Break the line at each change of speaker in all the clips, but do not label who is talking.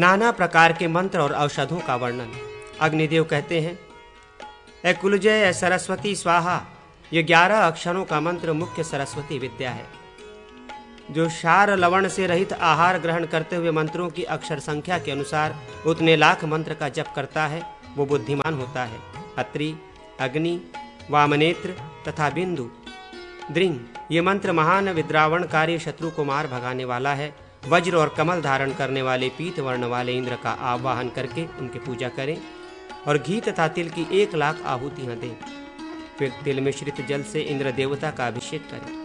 नाना प्रकार के मंत्र और औषधों का वर्णन। अग्निदेव कहते हैं, ए कुलजय ए सरस्वती स्वाहा, ये 11 अक्षरों का मंत्र मुख्य सरस्वती विद्या है। जो क्षार लवण से रहित आहार ग्रहण करते हुए मंत्रों की अक्षर संख्या के अनुसार उतने लाख मंत्र का जप करता है, वो बुद्धिमान होता है। अत्रि, अग्नि, वामनेत्र तथा बिंदु, द्रिंग, ये मंत्र महान विद्रावणकारी शत्रु को मार भगाने वाला है। वज्र और कमल धारण करने वाले पीत वर्ण वाले इंद्र का आवाहन करके उनकी पूजा करें और घी तथा तिल की 1,00,000 आहुतियां दें। फिर तिल मिश्रित जल से इंद्र देवता का अभिषेक करें।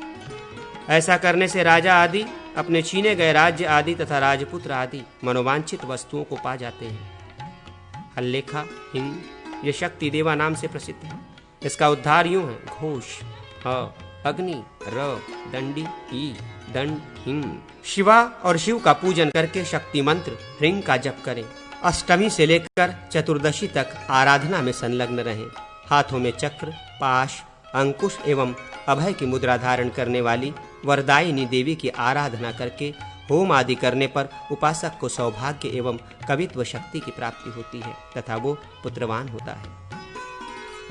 ऐसा करने से राजा आदि अपने छीने गए राज्य आदि तथा राजपुत्र आदि मनोवांछित वस्तुओं को पा जाते हैं। हल्लेखा, हिंग, ये शक्ति देवा नाम से प्रसिद्ध है। इसका उद्धार यूं है, घोष, अग्नि, र, दंडी, ई, दंड, हिंग। शिवा और शिव का पूजन करके शक्ति मंत्र ह्रीं का जप करें। अष्टमी से लेकर चतुर्दशी तक आराधना में संलग्न रहें। हाथों में चक्र, पाश, अंकुश एवं अभय की मुद्रा धारण करने वाली वरदायिनी देवी की आराधना करके होम आदि करने पर उपासक को सौभाग्य एवं कवित्व शक्ति की प्राप्ति होती है तथा वो पुत्रवान होता है।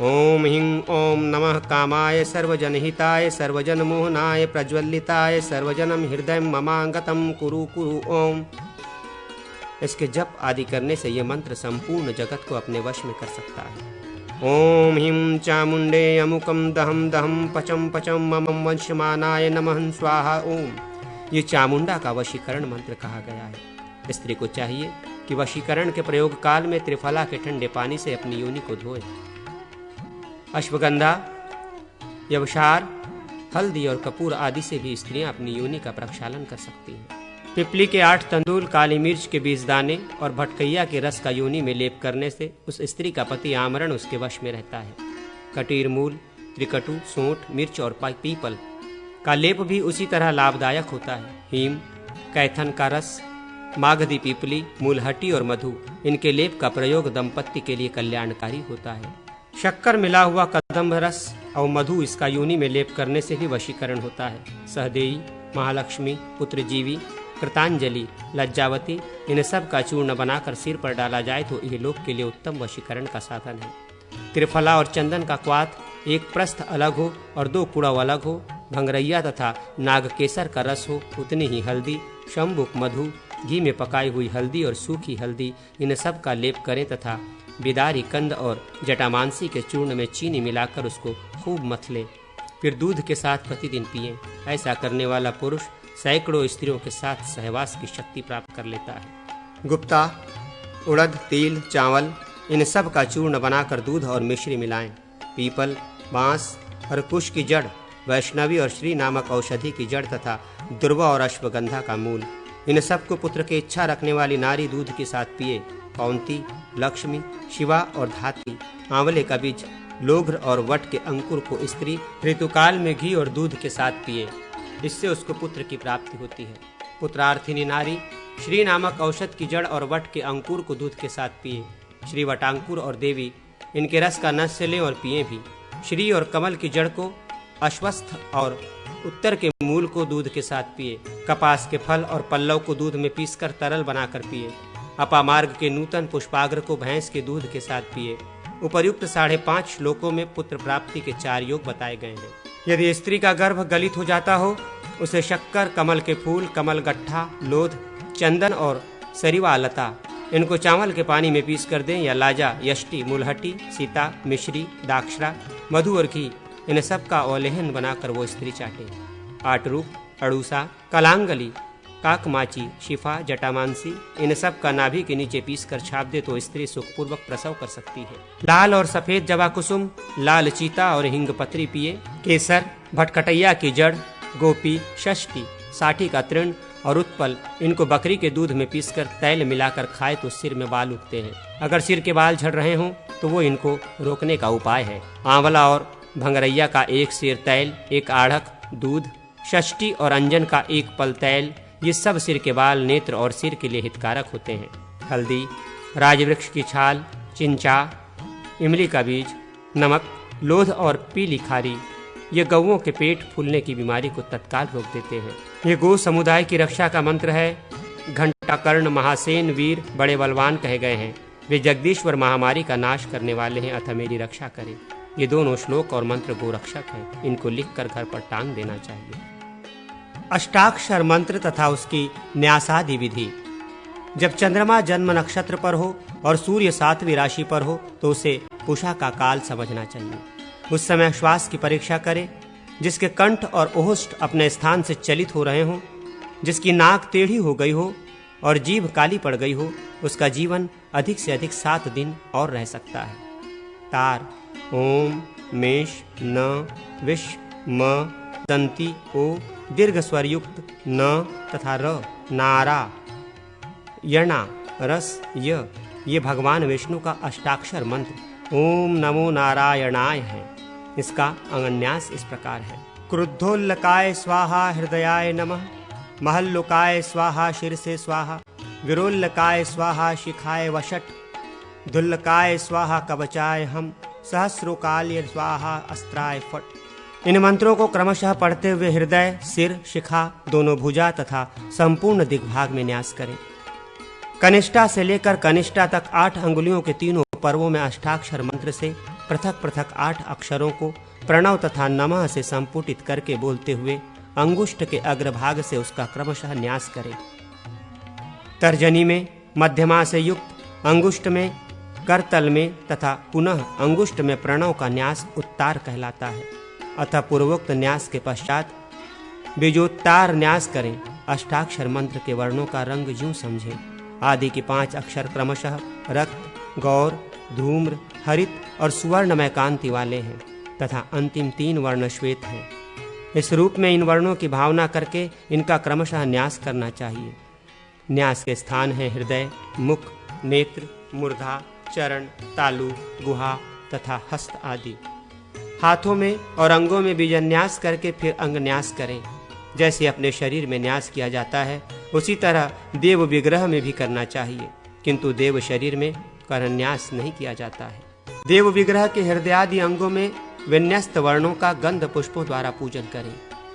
ओम ह्रीं ओम नमः कामाय सर्वजनहिताय सर्वजनमोहनाय प्रज्वलिताय सर्वजनम हृदय ममांगतम कुरु कुरु ओम। इसके जप आदि करने से यह मंत्र संपूर्ण जगत को अपने वश में कर सकता है। ओम ह्रीं चामुंडे अमुकम दहम दहम पचम पचम ममं वंशमानाय नमः स्वाहा ओम। ये चामुंडा का वशीकरण मंत्र कहा गया है। स्त्री को चाहिए कि वशीकरण के प्रयोग काल में त्रिफला के ठंडे पानी से अपनी योनि को धोए। अश्वगंधा, यवसार, हल्दी और कपूर आदि से भी स्त्रियां अपनी योनि का प्रक्षालन कर सकती हैं। पिपली के 8 तंदूल, काली मिर्च के 20 दाने और भटकैया के रस का योनि में लेप करने से उस स्त्री का पति आमरण उसके वश में रहता है। कटीर मूल, त्रिकटु, सोंठ, मिर्च और पीपल का लेप भी उसी तरह लाभदायक होता है। हीम, कैथन का रस, मागधी पीपली, मूलहटी और मधु, इनके लेप का प्रयोग दंपत्ति के लिए कल्याणकारी होता है। शक्कर मिला हुआ कदम्ब रस और मधु इसका योनि में लेप करने से भी वशीकरण होता है। सहदेई, महालक्ष्मी, पुत्रजीवी, कृतांजलि, लज्जावती, इन सब का चूर्ण बनाकर सिर पर डाला जाए तो यह लोक के लिए उत्तम वशीकरण का साधन है। त्रिफला और चंदन का क्वाथ, एक प्रस्थ अलग हो और 2 कुड़व अलग हो, भंगरैया तथा नागकेसर का रस हो, उतनी ही हल्दी, शंभुक, मधु, घी में पकाई हुई हल्दी और सूखी हल्दी, इन सब का लेप करें तथा बिदारी, कंद और जटामांसी के चूर्ण में चीनी मिलाकर उसको खूब मथ लें। फिर दूध के साथ प्रतिदिन पिएं। ऐसा करने वाला पुरुष सैकड़ों स्त्रियों के साथ सहवास की शक्ति प्राप्त कर लेता है। गुप्ता, उड़द, तिल, चावल, इन सब का चूर्ण बनाकर दूध और मिश्री मिलाएं। पीपल, बांस और कुश की जड़, वैष्णवी और श्री नामक औषधि की जड़ तथा दुर्वा और अश्वगंधा का मूल, इन सब को पुत्र की इच्छा रखने वाली नारी दूध के साथ पिए। कौंती, लक्ष्मी, शिवा और धात्री, आंवले का बीज, लोघ्र और वट के अंकुर को स्त्री ऋतुकाल में घी और दूध के साथ पिए। इससे उसको पुत्र की प्राप्ति होती है। पुत्रार्थिनी नारी श्री नामक औषध की जड़ और वट के अंकुर को दूध के साथ पिए। श्री वटांकुर और देवी, इनके रस का नस से लें और पिए भी। श्री और कमल की जड़ को, अश्वस्थ और उत्तर के मूल को दूध के साथ पिए। कपास के फल और पल्लव को दूध में पीसकर तरल बनाकर पिए। अपामार्ग के नूतन पुष्पाग्र को भैंस के दूध के साथ पिए। उपर्युक्त 5.5 श्लोकों में पुत्र प्राप्ति के 4 योग बताए गए हैं। यदि स्त्री का गर्भ गलित हो जाता हो, उसे शक्कर, कमल के फूल, कमल गट्ठा, लोध, चंदन और सरिवा लता, इनको चावल के पानी में पीस कर दें या लाजा, यष्टि, मूलहटी, सीता, मिश्री, दाक्षरा, मधु और घी, इन सब का औलेहन बनाकर वो स्त्री चाटे। आटरूप, अड़ूसा, कलांगली, काकमाची, शिफा, जटामांसी, इन सब का नाभि के नीचे पीसकर छाप दे तो स्त्री सुखपूर्वक प्रसव कर सकती है। लाल और सफेद जवा कुसुम, लाल चीता और हिंग पत्री पिए। केसर, भटकटैया की जड़, गोपी, षष्ठी, साठी का तृण और उत्पल, इनको बकरी के दूध में पीसकर तैल मिलाकर खाए तो सिर में बाल उगते हैं। अगर सिर के बाल झड़ रहे हों तो वो इनको रोकने का उपाय है। आंवला और भंगरैया का 1 सेर तैल, 1 आढ़क दूध, षष्ठी और अंजन का 1 पल तैल, ये सब सिर के बाल, नेत्र और सिर के लिए हितकारक होते हैं। हल्दी, राजवृक्ष की छाल, चिंचा, इमली का बीज, नमक, लोध और पीली खारी, ये गौओं के पेट फूलने की बीमारी को तत्काल रोक देते हैं। ये गो समुदाय की रक्षा का मंत्र है। घंटा कर्ण महासेन वीर बड़े बलवान कहे गए हैं। वे जगदीश्वर महामारी का नाश करने वाले हैं, अतः मेरी रक्षा करें। ये दोनों श्लोक और मंत्र गोरक्षक हैं, इनको लिखकर घर पर टांग देना चाहिए। अष्टाक्षर मंत्र तथा उसकी न्यासादि विधि। जब चंद्रमा जन्म नक्षत्र पर हो और सूर्य 7वीं राशि पर हो तो उसे पुषा का काल समझना चाहिए। उस समय श्वास की परीक्षा करें। जिसके कंठ और ओष्ठ अपने स्थान से चलित हो रहे हों, जिसकी नाक टेढ़ी हो गई हो और जीभ काली पड़ गई हो, उसका जीवन अधिक से अधिक 7 दिन और रह सकता है। तार ओम मेष न विष म दंती ओ दीर्घ स्वर युक्त न तथा र नारा यणा रस य, ये भगवान विष्णु का अष्टाक्षर मंत्र ओम नमो नारायणाय है। इसका अंगन्यास इस प्रकार है। क्रुद्धोल्लकाय स्वाहा हृदयाय नमः, महल्लुकाय स्वाहा शीर्षे स्वाहा, विरोल्लकाय स्वाहा शिखाय वषट, धुल्लकाय स्वाहा कवचाय हम, सहस्रोकाल्य स्वाहा अस्त्राय फट। इन मंत्रों को क्रमशः पढ़ते हुए हृदय, सिर, शिखा, दोनों भुजा तथा संपूर्ण दिग्भाग में न्यास करें। कनिष्ठा से लेकर कनिष्ठा तक 8 अंगुलियों के तीनों पर्वों में अष्टाक्षर मंत्र से पृथक पृथक 8 अक्षरों को प्रणव तथा नमः से संपुटित करके बोलते हुए अंगुष्ठ के अग्रभाग से उसका क्रमशः न्यास करें। तर्जनी में मध्यमा से युक्त, अंगुष्ठ में, करतल में तथा पुनः अंगुष्ठ में प्रणव का न्यास उत्तार कहलाता है। अतः पूर्वोक्त न्यास के पश्चात बीजोत्तार न्यास करें। अष्टाक्षर मंत्र के वर्णों का रंग यूं समझें। आदि के 5 अक्षर क्रमशः रक्त, गौर, धूम्र, हरित और सुवर्णमय कांति वाले हैं तथा अंतिम 3 वर्ण श्वेत हैं। इस रूप में इन वर्णों की भावना करके इनका क्रमशः न्यास करना चाहिए। न्यास के स्थान हैं हृदय, मुख, नेत्र, मूर्धा, चरण, तालु, गुहा तथा हस्त आदि। हाथों में और अंगों में बीजन्यास करके फिर अंग न्यास करें। जैसे अपने शरीर में न्यास किया जाता है उसी तरह देव विग्रह में भी करना चाहिए, किंतु देव शरीर में करन्यास नहीं किया जाता है। देव विग्रह के हृदयादि अंगों में विन्यस्त वर्णों का गंध पुष्पों द्वारा पूजन करें।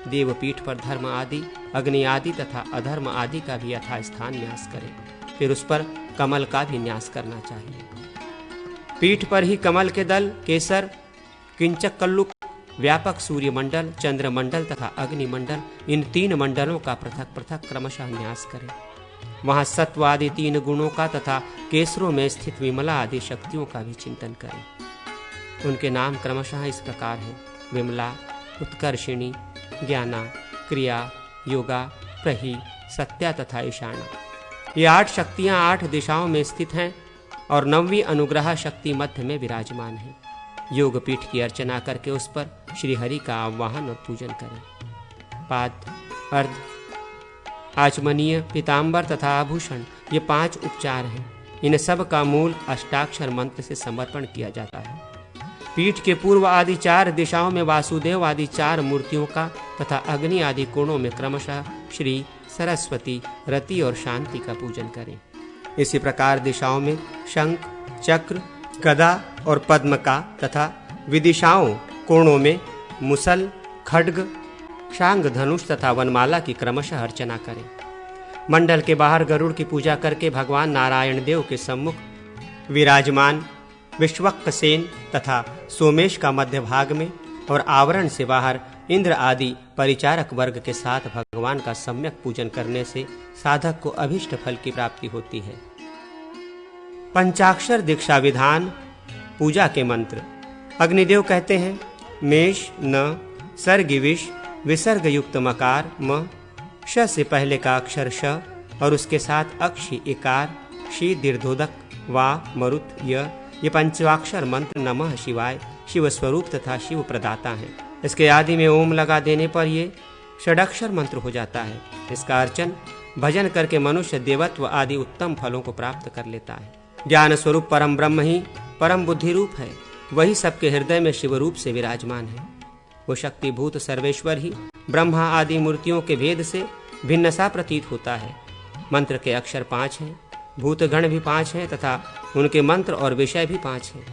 देव पीठ पर धर्म आदि, अग्नि आदि तथा अधर्म आदि का भी यथा स्थान न्यास करें। फिर उस पर कमल का भी न्यास करना चाहिए। पीठ पर ही कमल के दल, केसर, किंचक कल्लुक, व्यापक सूर्यमंडल, चंद्रमंडल तथा अग्निमंडल, इन 3 मंडलों का पृथक पृथक क्रमशः न्यास करें। वहां सत्व आदि 3 गुणों का तथा केसरों में स्थित विमला आदि शक्तियों का भी चिंतन करें। उनके नाम क्रमशः इस प्रकार हैं: विमला, उत्कर्षिणी, ज्ञाना, क्रिया, योगा, प्रही, सत्या तथा ईशाना। ये 8 शक्तियां 8 दिशाओं में स्थित हैं और 9वीं अनुग्रह शक्ति मध्य में विराजमान है। योग पीठ की अर्चना करके उस पर श्री हरि का आवाहन और पूजन करें। पाद, अर्ध, आचमनीय, पीताम्बर तथा आभूषण, ये 5 उपचार हैं। इन सब का मूल अष्टाक्षर मंत्र से समर्पण किया जाता है। पीठ के पूर्व आदि 4 दिशाओं में वासुदेव आदि 4 मूर्तियों का तथा अग्नि आदि कोणों में क्रमशः श्री सरस्वती, रति और शांति का पूजन करें। इसी प्रकार दिशाओं में शंख, चक्र, गदा और पद्म का तथा विदिशाओं कोणों में मुसल, खड्ग, शांग, धनुष तथा वनमाला की क्रमशः अर्चना करें। मंडल के बाहर गरुड़ की पूजा करके भगवान नारायण देव के सम्मुख विराजमान विश्वक्सेन तथा सोमेश का मध्य भाग में और आवरण से बाहर इंद्र आदि परिचारक वर्ग के साथ भगवान का सम्यक पूजन करने से साधक को अभिष्ट फल की प्राप्ति होती है। पंचाक्षर दीक्षा विधान, पूजा के मंत्र। अग्निदेव कहते हैं: मेष न, सर्ग विष, विसर्ग युक्त मकार म, श से पहले का अक्षर श और उसके साथ अक्षि इकार, शी दीर्घोदक, वा मरुत य। ये पंचाक्षर मंत्र नमः शिवाय, शिव स्वरूप तथा शिव प्रदाता हैं। इसके आदि में ओम लगा देने पर ये षडक्षर मंत्र हो जाता है। इसका अर्चन भजन करके मनुष्य देवत्व आदि उत्तम फलों को प्राप्त कर लेता है। ज्ञान स्वरूप परम ब्रह्म ही परम बुद्धि रूप है। वही सबके हृदय में शिव रूप से विराजमान है। वो शक्तिभूत सर्वेश्वर ही ब्रह्मा आदि मूर्तियों के भेद से भिन्न सा प्रतीत होता है। मंत्र के अक्षर 5 हैं, भूतगण भी 5 हैं तथा उनके मंत्र और विषय भी 5 हैं।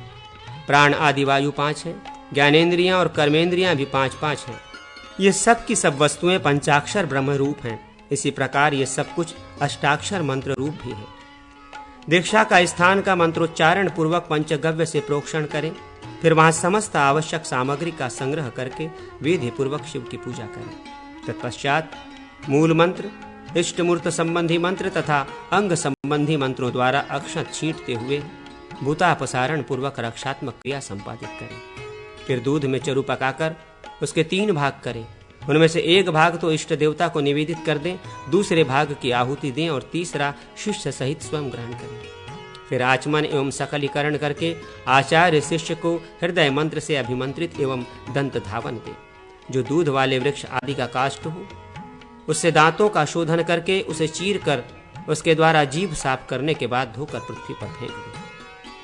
प्राण आदि वायु 5 हैं, ज्ञानेंद्रियां और कर्मेंद्रियां भी 5-5 हैं। ये सब की सब वस्तुएं पंचाक्षर ब्रह्म रूप हैं। इसी प्रकार ये सब कुछ अष्टाक्षर मंत्र रूप भी है। दीक्षा का स्थान का मंत्रोच्चारण पूर्वक पंचगव्य से प्रोक्षण करें, फिर वहां समस्त आवश्यक सामग्री का संग्रह करके विधि पूर्वक शिव की पूजा करें। तत्पश्चात मूल मंत्र, इष्ट मूर्त संबंधी मंत्र तथा अंग संबंधी मंत्रों द्वारा अक्षत छींटते हुए भूतापसारण पूर्वक रक्षात्मक क्रिया संपादित करें। फिर दूध में चरु पकाकर उसके 3 भाग करें। उनमें से एक भाग तो इष्ट देवता को निवेदित कर दें, दूसरे भाग की आहुति दें और तीसरा शिष्य सहित स्वयं ग्रहण करें। फिर आचमन एवं सकलीकरण करके आचार्य शिष्य को हृदय मंत्र से अभिमंत्रित एवं दंत धावन दें। जो दूध वाले वृक्ष आदि का काष्ठ हो, उससे दांतों का शोधन करके उसे चीर कर उसके द्वारा जीभ साफ करने के बाद धोकर पृथ्वी पर फेंक दें।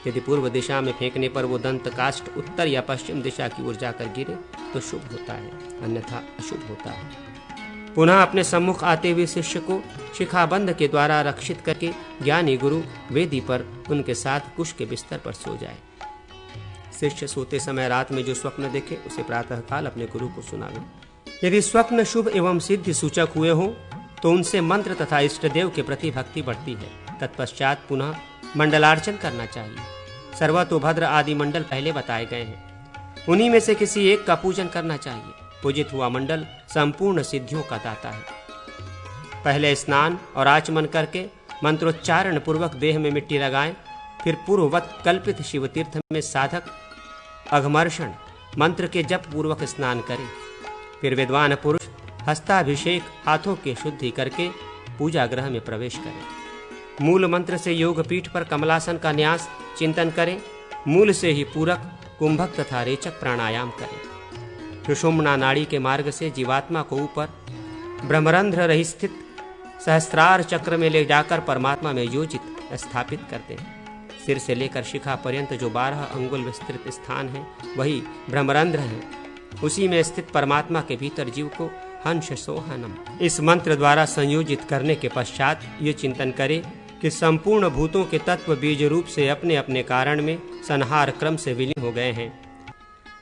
यदि पूर्व दिशा में फेंकने पर वो दंत काष्ठ उत्तर या पश्चिम दिशा की ओर जाकर गिरे तो शुभ होता है, अन्यथा अशुभ होता है। पुनः अपने सम्मुख आते हुए शिष्य को शिखाबंध के द्वारा रक्षित करके ज्ञानी गुरु वेदी पर उनके साथ कुश के बिस्तर पर सो जाए। शिष्य सोते समय रात में जो स्वप्न देखे उसे प्रातःकाल अपने गुरु को सुनावे। यदि स्वप्न शुभ एवं सिद्धि सूचक हुए हों तो उनसे मंत्र तथा इष्ट देव के प्रति भक्ति बढ़ती है। तत्पश्चात पुनः मंडलार्चन करना चाहिए। सर्वतोभद्र आदि मंडल पहले बताए गए हैं, उन्हीं में से किसी एक का पूजन करना चाहिए। पूजित हुआ मंडल संपूर्ण सिद्धियों का दाता है। पहले स्नान और आचमन करके मंत्रोच्चारण पूर्वक देह में मिट्टी लगाएं, फिर पूर्ववत कल्पित शिव तीर्थ में साधक अघमर्षण मंत्र के जप पूर्वक स्नान करें। फिर विद्वान पुरुष हस्ताभिषेक हाथों की शुद्धि करके पूजा गृह में प्रवेश करें। मूल मंत्र से योग पीठ पर कमलासन का न्यास चिंतन करें। मूल से ही पूरक, कुंभक तथा रेचक प्राणायाम करें। सुषुम्ना नाड़ी के मार्ग से जीवात्मा को ऊपर ब्रह्मरंध्र रही स्थित सहस्त्रार चक्र में ले जाकर परमात्मा में योजित स्थापित कर दें। सिर से लेकर शिखा पर्यंत जो 12 अंगुल विस्तृत स्थान है वही ब्रह्मरंध्र है। उसी में स्थित परमात्मा के भीतर जीव को हंस सोहनम इस मंत्र द्वारा संयोजित करने के पश्चात ये चिंतन करे कि संपूर्ण भूतों के तत्व बीज रूप से अपने अपने कारण में संहार क्रम से विलीन हो गए हैं।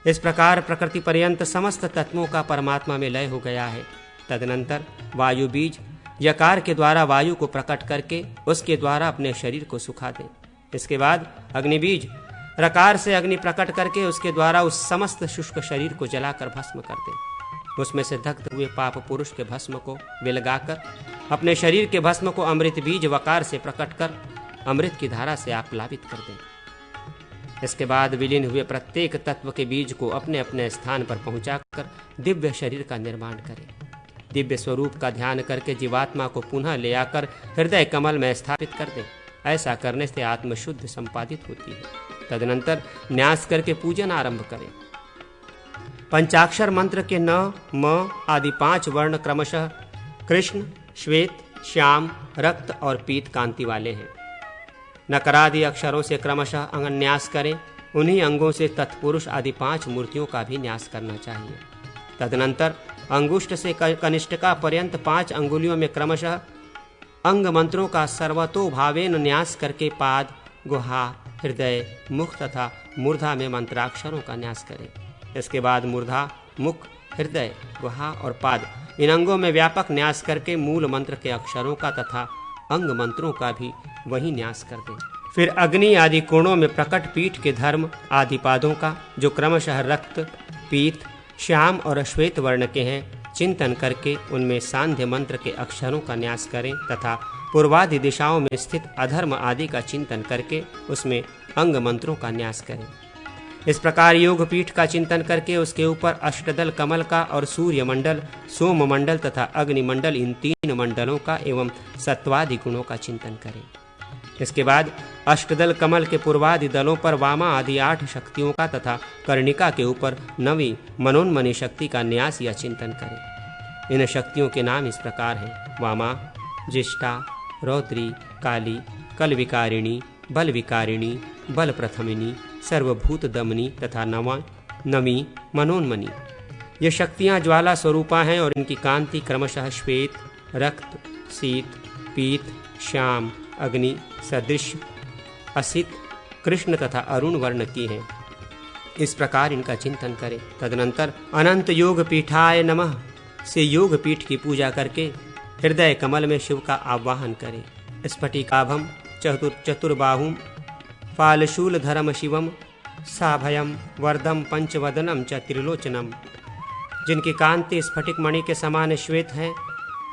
इस प्रकार प्रकृति पर्यंत समस्त तत्वों का परमात्मा में लय हो गया है। तदनंतर वायु बीज यकार के द्वारा वायु को प्रकट करके उसके द्वारा अपने शरीर को सुखा दें। इसके बाद अग्नि बीज रकार से अग्नि प्रकट करके उसके द्वारा उस समस्त शुष्क शरीर को जलाकर भस्म कर दें। उसमें से दग्ध हुए पाप पुरुष के भस्म को विलगाकर अपने शरीर के भस्म को अमृत बीज वकार से प्रकट कर अमृत की धारा से आप प्लावित कर दें। इसके बाद विलीन हुए प्रत्येक तत्व के बीज को अपने अपने स्थान पर पहुंचाकर दिव्य शरीर का निर्माण करें। दिव्य स्वरूप का ध्यान करके जीवात्मा को पुनः ले आकर हृदय कमल में स्थापित कर दें। ऐसा करने से आत्मशुद्ध संपादित होती है। तदनंतर न्यास करके पूजन आरंभ करें। पंचाक्षर मंत्र के न, म आदि 5 वर्ण क्रमशः कृष्ण, श्वेत, श्याम, रक्त और पीत कांति वाले हैं। नकरादि अक्षरों से क्रमशः अंगन्यास करें। उन्हीं अंगों से तत्पुरुष आदि 5 मूर्तियों का भी न्यास करना चाहिए। तदनंतर अंगुष्ठ से कनिष्ठिका पर्यंत 5 अंगुलियों में क्रमशः अंग मंत्रों का सर्वतोभावेन न्यास करके पाद, गुहा, हृदय, मुख तथा मूर्धा में मंत्राक्षरों का न्यास करें। इसके बाद मूर्धा, मुख, हृदय, गुहा और पाद इन अंगों में व्यापक न्यास करके मूल मंत्र के अक्षरों का तथा अंग मंत्रों का भी वही न्यास कर दें। फिर अग्नि आदि कोणों में प्रकट पीठ के धर्म आदि पादों का जो क्रमशः रक्त, पीत, श्याम और श्वेत वर्ण के हैं चिंतन करके उनमें सांध्य मंत्र के अक्षरों का न्यास करें तथा पूर्वादि दिशाओं में स्थित अधर्म आदि का चिंतन करके उसमें अंग मंत्रों का न्यास करें। इस प्रकार योग पीठ का चिंतन करके उसके ऊपर अष्टदल कमल का और सूर्य मंडल, सोम मंडल तथा अग्नि मंडल इन 3 मंडलों का एवं सत्वादि गुणों का चिंतन करें। इसके बाद अष्टदल कमल के पूर्वादि दलों पर वामा आदि 8 शक्तियों का तथा कर्णिका के ऊपर 9वीं मनोन्मनी शक्ति का न्यास या चिंतन करें। इन शक्तियों के नाम इस प्रकार हैं: वामा, ज्येष्ठा, रौद्री, काली, कल विकारिणी, बल विकारिणी, बल प्रथमिनी, सर्वभूत दमनी तथा नवी मनोन्मनी। ये शक्तियाँ ज्वाला स्वरूपा हैं और इनकी कांति क्रमशः श्वेत, रक्त, शीत, पीत, श्याम, अग्नि, सदृश, असित, कृष्ण तथा अरुण वर्ण की हैं। इस प्रकार इनका चिंतन करें। तदनंतर अनंत योग पीठाय नमः से योग पीठ की पूजा करके हृदय कमल में शिव का आवाहन करें। स्फटिकाभम चतुर्बाहुम फालशूल धरम शिवम साभयम वरदम पंचवदनम च त्रिलोचनम, जिनकी कांति स्फटिक मणि के समान श्वेत है,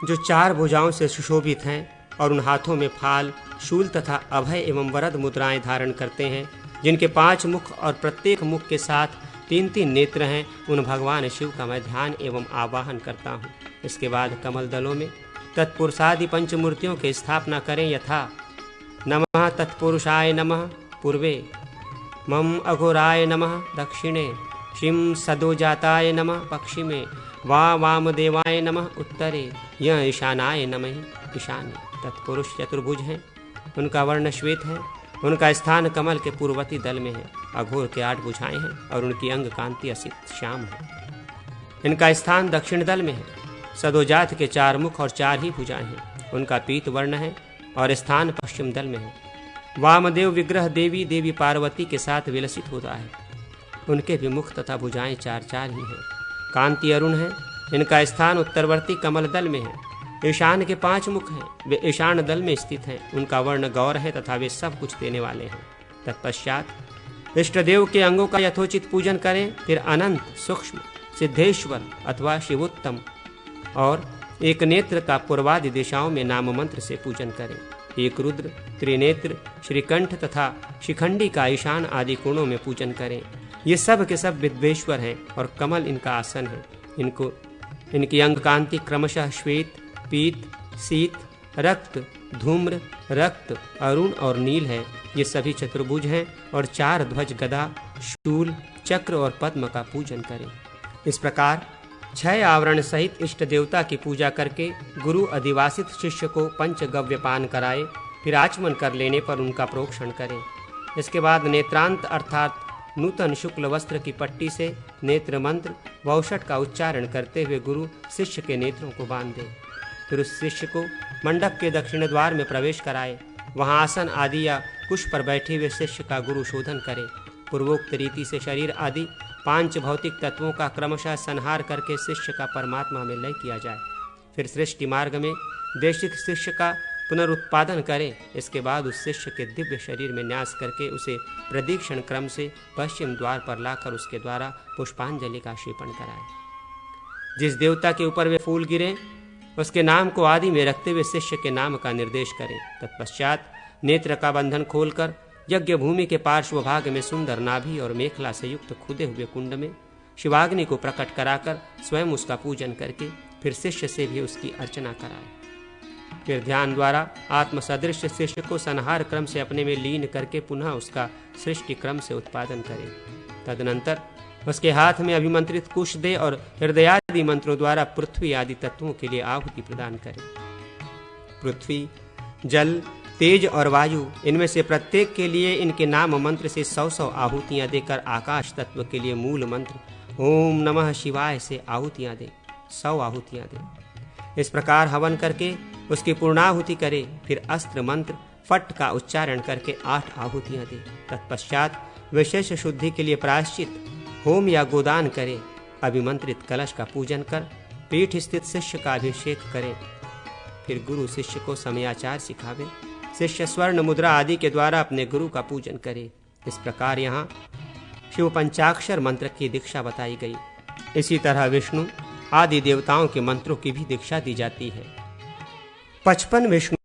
जो 4 भुजाओं से सुशोभित हैं और उन हाथों में फाल, शूल तथा अभय एवं वरद मुद्राएं धारण करते हैं, जिनके 5 मुख और प्रत्येक मुख के साथ 3-3 नेत्र हैं, उन भगवान शिव का मैं ध्यान एवं आवाहन करता हूँ। इसके बाद कमल दलों में तत्पुरुषादि पंचमूर्तियों की स्थापना करें, यथा नमः तत्पुरुषाय नमः पूर्वे, मम अघोराय नमः दक्षिणे, शिं सदोजाताय नमः पश्चिमे, वामदेवाय नमः उत्तरे, यह ईशानाय नमः ईशान्य। तत्पुरुष चतुर्भुज हैं, उनका वर्ण श्वेत है, उनका स्थान कमल के पूर्ववर्ती दल में है। अघोर के 8 भुजाएं हैं और उनकी अंग कांति असित श्याम है। इनका स्थान दक्षिण दल में है। सदोजात के 4 मुख और 4 ही भुजाएं हैं, उनका पीत वर्ण है और स्थान पश्चिम दल में है। वामदेव विग्रह देवी पार्वती के साथ विलसित होता है, उनके भी मुख तथा भुजाएं 4-4 ही हैं। कांति अरुण है, इनका स्थान उत्तरवर्ती कमल दल में है। ईशान के 5 मुख हैं, वे ईशान दल में स्थित हैं, उनका वर्ण गौर है तथा वे सब कुछ देने वाले हैं। तत्पश्चात इष्ट देव के अंगों का यथोचित पूजन करें, फिर अनंत, सूक्ष्म, सिद्धेश्वर अथवा शिवोत्तम और एक नेत्र का पूर्वादि दिशाओं में नाम मंत्र से पूजन करें। एक रुद्र, त्रिनेत्र, श्रीकंठ तथा शिखंडी का ईशान आदि कोणों में पूजन करें। ये सब के सब विद्वेश्वर हैं और कमल इनका आसन है। इनकी अंग कांति क्रमशः श्वेत, पीत, शीत, रक्त, धूम्र, रक्त, अरुण और नील है। ये सभी चतुर्भुज हैं और 4 ध्वज, गदा, शूल, चक्र और पद्म का पूजन करें। इस प्रकार 6 आवरण सहित इष्ट देवता की पूजा करके गुरु अधिवासित शिष्य को पंचगव्य पान कराए, फिर आचमन कर लेने पर उनका प्रोक्षण करें। इसके बाद नेत्रांत अर्थात नूतन शुक्ल वस्त्र की पट्टी से नेत्र मंत्र वौषट का उच्चारण करते हुए गुरु शिष्य के नेत्रों को बांध दे। फिर उस शिष्य को मंडप के दक्षिण द्वार में प्रवेश कराए। वहां आसन आदि या कुश पर बैठे हुए शिष्य का गुरु शोधन करे। पूर्वोक्त रीति से शरीर आदि 5 भौतिक तत्वों का क्रमशः संहार करके शिष्य का परमात्मा में लय किया जाए। फिर सृष्टि मार्ग में देशिक शिष्य का पुनरुत्पादन करें। इसके बाद उस शिष्य के दिव्य शरीर में न्यास करके उसे प्रदीक्षण क्रम से पश्चिम द्वार पर लाकर उसके द्वारा पुष्पांजलि का क्षेपण कराए। जिस देवता के ऊपर वे फूल गिरे उसके नाम को आदि में रखते हुए शिष्य के नाम का निर्देश करें। तत्पश्चात नेत्र का बंधन खोलकर यज्ञ भूमि के पार्श्व भाग में सुंदर नाभि और मेखला से युक्त खुदे हुए कुंड में शिवाग्नि को प्रकट कराकर स्वयं उसका पूजन करके फिर शिष्य से भी उसकी अर्चना कराए। फिर ध्यान द्वारा आत्म सदृश शिष्य को संहार क्रम से अपने में लीन करके पुनः उसका सृष्टि क्रम से उत्पादन करें। तदनंतर उसके हाथ में अभिमंत्रित कुश दे और हृदयादि मंत्रों द्वारा पृथ्वी आदि तत्वों के लिए आहुति प्रदान करें। पृथ्वी, जल, तेज और वायु, इनमें से प्रत्येक के लिए इनके नाम मंत्र से 100 आहुतियां देकर आकाश तत्व के लिए मूल मंत्र ओम नमः शिवाय से आहुतियां दे, 100 आहुतियां दे। इस प्रकार हवन करके उसकी पूर्णाहुति करे। फिर अस्त्र मंत्र फट का उच्चारण करके 8 आहुतियां दे। तत्पश्चात विशेष शुद्धि के लिए प्रायश्चित होम या गोदान करे। अभिमंत्रित कलश का पूजन कर पीठ स्थित शिष्य का अभिषेक करे। फिर गुरु शिष्य को समयाचार सिखावे। शिष्य स्वर्ण मुद्रा आदि के द्वारा अपने गुरु का पूजन करे। इस प्रकार यहाँ शिव पंचाक्षर मंत्र की दीक्षा बताई गई। इसी तरह विष्णु आदि देवताओं के मंत्रों की भी दीक्षा दी जाती है। 55 विष्णु